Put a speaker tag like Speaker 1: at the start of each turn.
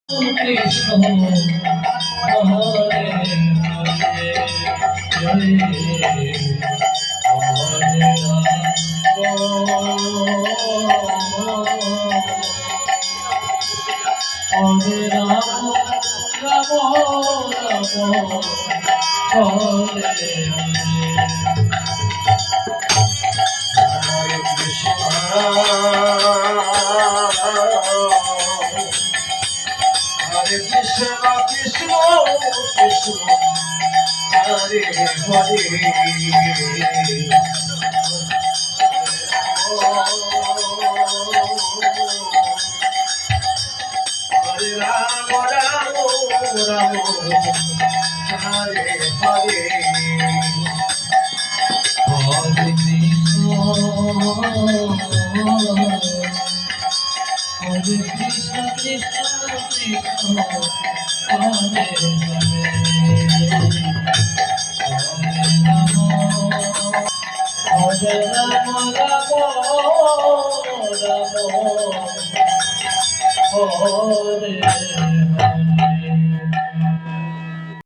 Speaker 1: Krishna Hare Hare Joy Hare Ram Ram Ram Hare Hare Krishna Hare Krishna, Krishna, Krishna, Hare Hare. Hare Rama, Rama, Rama, Hare Hare. Hare Krishna, Hare Krishna, Krishna, Krishna, Hare Hare, Hare Rama, Rama, Rama, Hare Hare.